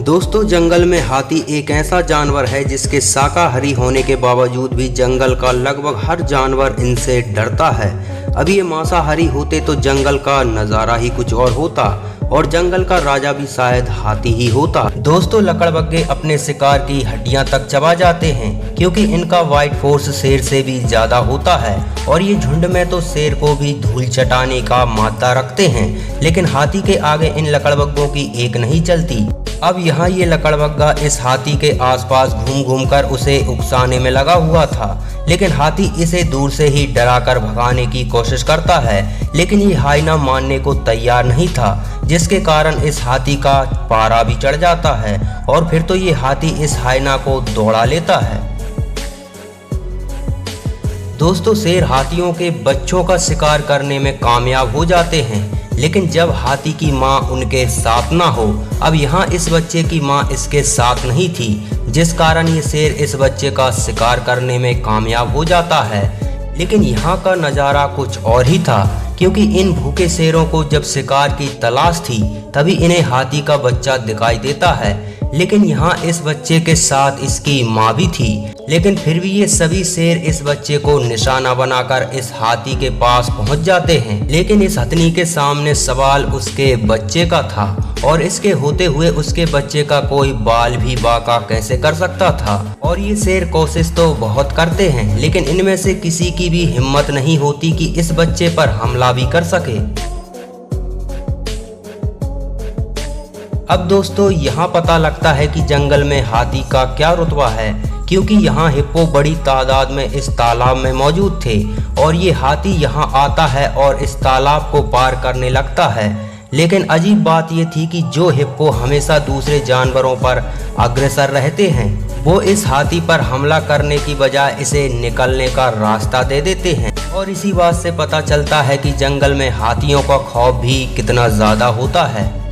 दोस्तों, जंगल में हाथी एक ऐसा जानवर है जिसके शाकाहारी होने के बावजूद भी जंगल का लगभग हर जानवर इनसे डरता है। अब ये मांसाहारी होते तो जंगल का नज़ारा ही कुछ और होता और जंगल का राजा भी शायद हाथी ही होता। दोस्तों, लकड़बग्घे अपने शिकार की हड्डियां तक चबा जाते हैं क्योंकि इनका वाइट फोर्स शेर से भी ज्यादा होता है और ये झुंड में तो शेर को भी धूल चटाने का मादा रखते हैं, लेकिन हाथी के आगे इन लकड़बग्घों की एक नहीं चलती। अब यहाँ ये लकड़बग्घा इस हाथी के आसपास घूम घूम कर उसे उकसाने में लगा हुआ था, लेकिन हाथी इसे दूर से ही डराकर भगाने की कोशिश करता है, लेकिन ये हाइना मानने को तैयार नहीं था, जिसके कारण इस हाथी का पारा भी चढ़ जाता है और फिर तो ये हाथी इस हाइना को दौड़ा लेता है। दोस्तों, शेर हाथियों के बच्चों का शिकार करने में कामयाब हो जाते हैं, लेकिन जब हाथी की मां उनके साथ ना हो। अब यहाँ इस बच्चे की मां इसके साथ नहीं थी, जिस कारण ये शेर इस बच्चे का शिकार करने में कामयाब हो जाता है। लेकिन यहाँ का नज़ारा कुछ और ही था, क्योंकि इन भूखे शेरों को जब शिकार की तलाश थी तभी इन्हें हाथी का बच्चा दिखाई देता है, लेकिन यहाँ इस बच्चे के साथ इसकी माँ भी थी। लेकिन फिर भी ये सभी शेर इस बच्चे को निशाना बनाकर इस हाथी के पास पहुंच जाते हैं, लेकिन इस हथनी के सामने सवाल उसके बच्चे का था और इसके होते हुए उसके बच्चे का कोई बाल भी बाका कैसे कर सकता था। और ये शेर कोशिश तो बहुत करते हैं, लेकिन इनमें से किसी की भी हिम्मत नहीं होती कि इस बच्चे पर हमला भी कर सके। अब दोस्तों, यहाँ पता लगता है कि जंगल में हाथी का क्या रुतबा है, क्योंकि यहाँ हिप्पो बड़ी तादाद में इस तालाब में मौजूद थे और ये हाथी यहाँ आता है और इस तालाब को पार करने लगता है। लेकिन अजीब बात ये थी कि जो हिप्पो हमेशा दूसरे जानवरों पर अग्रसर रहते हैं, वो इस हाथी पर हमला करने की बजाय इसे निकलने का रास्ता दे देते हैं। और इसी बात से पता चलता है कि जंगल में हाथियों का खौफ भी कितना ज़्यादा होता है।